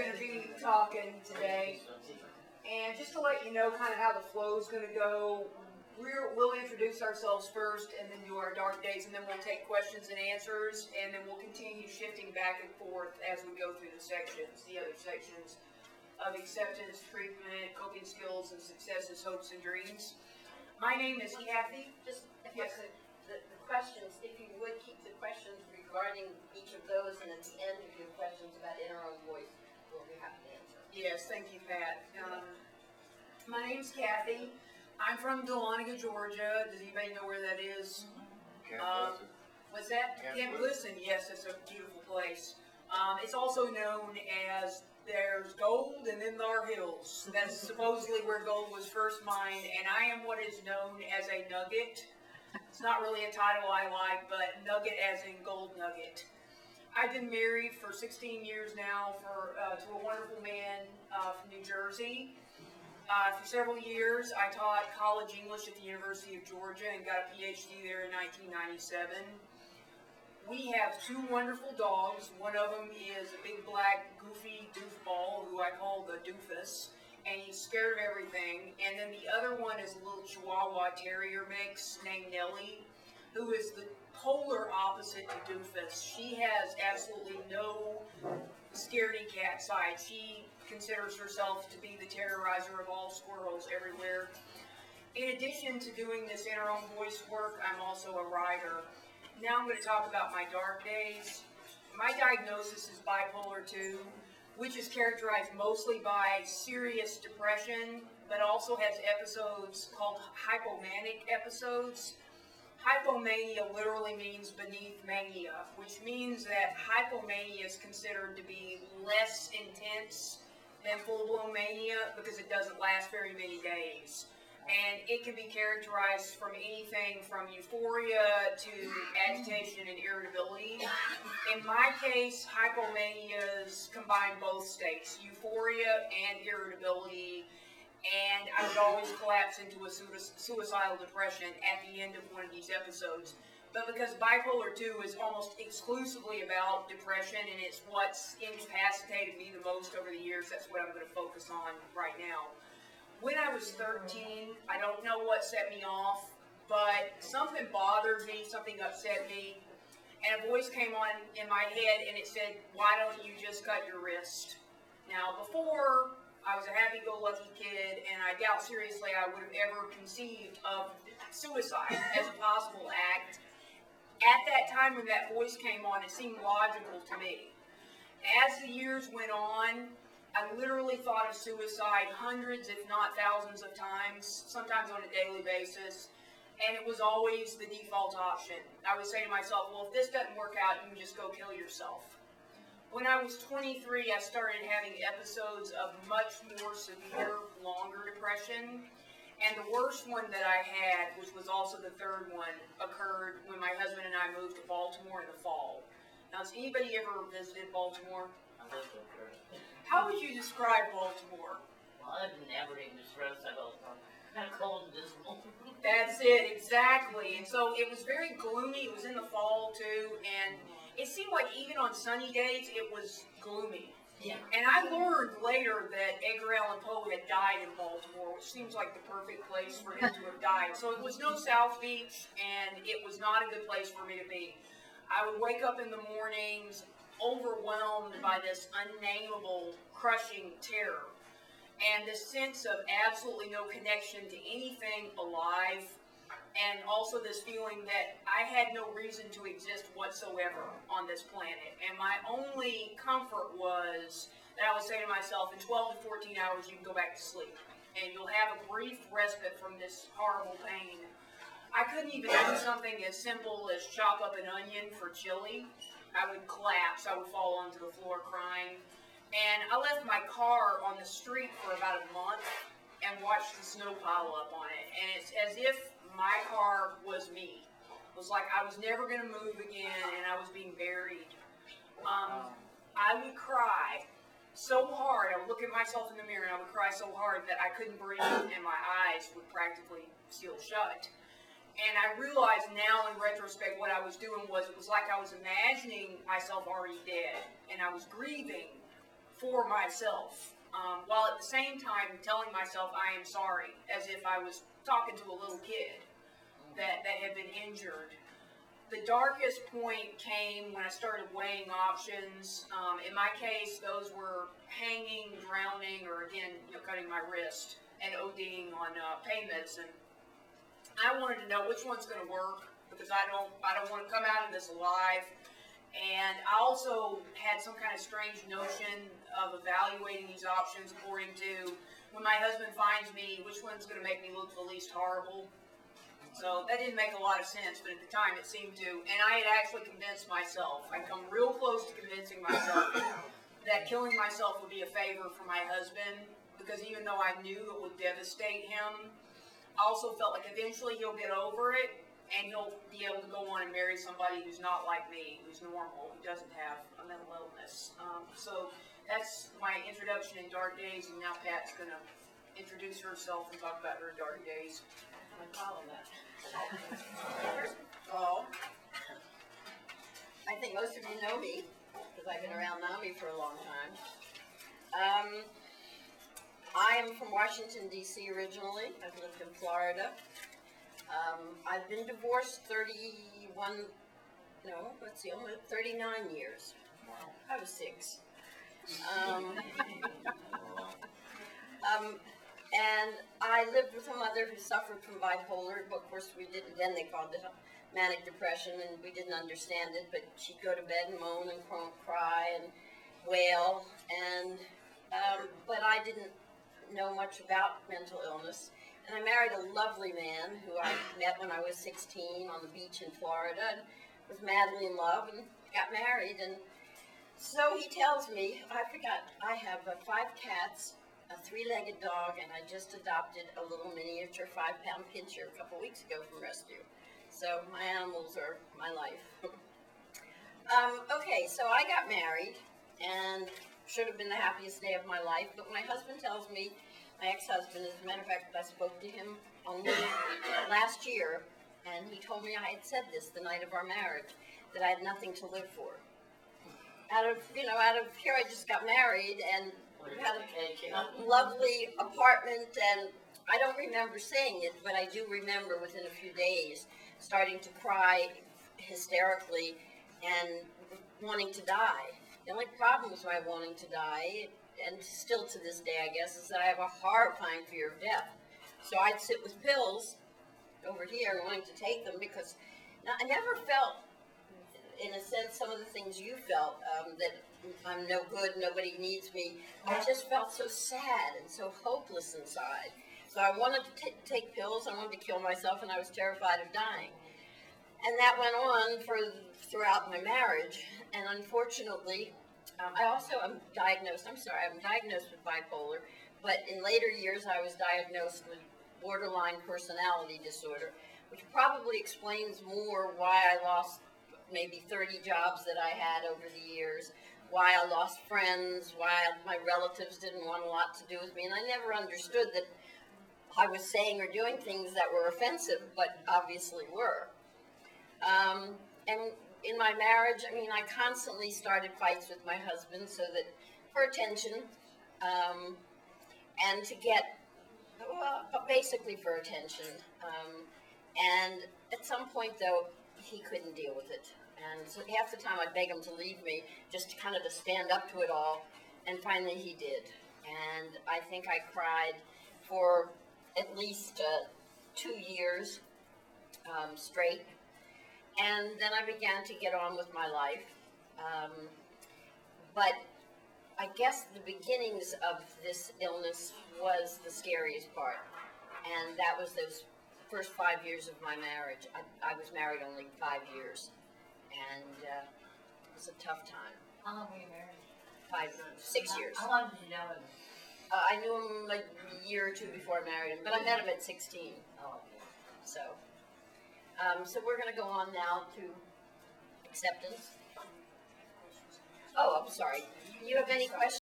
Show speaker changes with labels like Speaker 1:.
Speaker 1: going to be talking today. And just to let you know kind of how the flow is going to go, we'll introduce ourselves first and then do our dark days, and then we'll take questions and answers, and then we'll continue shifting back and forth as we go through the other sections of acceptance, treatment, coping skills, and successes, hopes, and dreams. My name is Kathy.
Speaker 2: Just if I could, the questions, if you would keep the questions regarding each of those, and at the end of your questions about inner own voice, we'll be happy to answer.
Speaker 1: Yes, thank you, Pat. My name's Kathy. I'm from Dahlonega, Georgia. Does anybody know where that is? What's that? Camp Listen. Yes, it's a beautiful place. It's also known as there's gold and then there are hills. That's supposedly where gold was first mined, and I am what is known as a nugget. It's not really a title I like, but nugget as in gold nugget. I've been married for 16 years now to a wonderful man from New Jersey. For several years, I taught college English at the University of Georgia and got a PhD there in 1997. We have two wonderful dogs. One of them is a big black goofy doofball who I call the doofus, and he's scared of everything. And then the other one is a little Chihuahua Terrier mix named Nellie, who is the polar opposite to doofus. She has absolutely no scaredy cat side. She considers herself to be the terrorizer of all squirrels everywhere. In addition to doing this inner own voice work, I'm also a writer. Now I'm going to talk about my dark days. My diagnosis is bipolar 2, which is characterized mostly by serious depression, but also has episodes called hypomanic episodes. Hypomania literally means beneath mania, which means that hypomania is considered to be less intense than full-blown mania because it doesn't last very many days. And it can be characterized from anything from euphoria to agitation and irritability. In my case, hypomanias combine both states, euphoria and irritability, and I would always collapse into a suicidal depression at the end of one of these episodes. But because bipolar 2 is almost exclusively about depression, and it's what's incapacitated me the most over the years, that's what I'm going to focus on right now. When I was 13, I don't know what set me off, but something bothered me, something upset me, and a voice came on in my head, and it said, "Why don't you just cut your wrist?" Now, before, I was a happy-go-lucky kid, and I doubt seriously I would have ever conceived of suicide as a possible act. At that time when that voice came on, it seemed logical to me. As the years went on, I literally thought of suicide hundreds, if not thousands of times, sometimes on a daily basis, and it was always the default option. I would say to myself, well, if this doesn't work out, you can just go kill yourself. When I was 23, I started having episodes of much more severe, longer depression. And the worst one that I had, which was also the third one, occurred when my husband and I moved to Baltimore in the fall. Now, has anybody ever visited Baltimore? How would you describe Baltimore?
Speaker 3: Well, I've never even stressed about kind of cold and dismal.
Speaker 1: That's it, exactly. And so it was very gloomy. It was in the fall, too, and it seemed like even on sunny days, it was gloomy.
Speaker 3: Yeah.
Speaker 1: And I learned later that Edgar Allan Poe had died in Baltimore, which seems like the perfect place for him to have died. So it was no South Beach, and it was not a good place for me to be. I would wake up in the mornings overwhelmed by this unnameable, crushing terror, and this sense of absolutely no connection to anything alive, and also this feeling that I had no reason to exist whatsoever on this planet. And my only comfort was that I would say to myself, in 12 to 14 hours you can go back to sleep, and you'll have a brief respite from this horrible pain. I couldn't even do something as simple as chop up an onion for chili. I would collapse, I would fall onto the floor crying. And I left my car on the street for about a month and watched the snow pile up on it. And it's as if my car was me. It was like I was never going to move again, and I was being buried. I would cry so hard. I would look at myself in the mirror, and I would cry so hard that I couldn't breathe, and my eyes would practically seal shut. And I realize now in retrospect what I was doing was, it was like I was imagining myself already dead, and I was grieving for myself, while at the same time telling myself I am sorry, as if I was talking to a little kid that had been injured. The darkest point came when I started weighing options. In my case, those were hanging, drowning, or again, cutting my wrist and ODing on pain medicine. I wanted to know which one's going to work because I don't want to come out of this alive. And I also had some kind of strange notion of evaluating these options according to when my husband finds me, which one's going to make me look the least horrible. So that didn't make a lot of sense, but at the time it seemed to. And I had actually convinced myself, I'd come real close to convincing myself that killing myself would be a favor for my husband, because even though I knew it would devastate him, I also felt like eventually he'll get over it and he'll be able to go on and marry somebody who's not like me, who's normal, who doesn't have a mental illness. So that's my introduction in Dark Days, and now Pat's going to introduce herself and talk about her dark days.
Speaker 2: I follow that. First of all, I think most of you know me, because I've been around NAMI for a long time. I am from Washington, D.C. originally. I've lived in Florida. I've been divorced 39 years. I was 6. And I lived with a mother who suffered from bipolar, but of course we didn't, then they called it manic depression, and we didn't understand it, but she'd go to bed and moan and cry and wail, and, but I didn't know much about mental illness. And I married a lovely man who I met when I was 16 on the beach in Florida, and was madly in love, and got married, and so he tells me, I forgot, I have 5 cats, a 3-legged dog, and I just adopted a little miniature 5-pound pinscher a couple weeks ago from rescue. So my animals are my life. Okay, so I got married, and should have been the happiest day of my life, but my husband tells me, my ex-husband, as a matter of fact, I spoke to him only last year, and he told me I had said this the night of our marriage, that I had nothing to live for. Out of here I just got married, and had a lovely apartment, and I don't remember saying it, but I do remember within a few days starting to cry hysterically and wanting to die. The only problem with my wanting to die, and still to this day I guess, is that I have a horrifying fear of death. So I'd sit with pills over here wanting to take them because I never felt, in a sense, some of the things you felt, that I'm no good, nobody needs me. I just felt so sad and so hopeless inside. So I wanted to take pills, I wanted to kill myself, and I was terrified of dying. And that went on throughout my marriage, and unfortunately, I'm diagnosed with bipolar, but in later years I was diagnosed with borderline personality disorder, which probably explains more why I lost maybe 30 jobs that I had over the years, why I lost friends, why my relatives didn't want a lot to do with me, and I never understood that I was saying or doing things that were offensive, but obviously were. And in my marriage, I constantly started fights with my husband so that, for attention, and to get, basically for attention. And at some point, though, he couldn't deal with it. And so half the time I'd beg him to leave me, just to kind of to stand up to it all, and finally he did. And I think I cried for at least 2 years straight. And then I began to get on with my life. But I guess the beginnings of this illness was the scariest part. And that was those first 5 years of my marriage. I was married only 5 years. And it was a tough time.
Speaker 3: How long were you married?
Speaker 2: 6 years.
Speaker 3: How long did you know him?
Speaker 2: I knew him like a year or two before I married him, but I met him at 16.
Speaker 3: Oh,
Speaker 2: So we're going to go on now to acceptance. Oh, I'm sorry. You have any questions?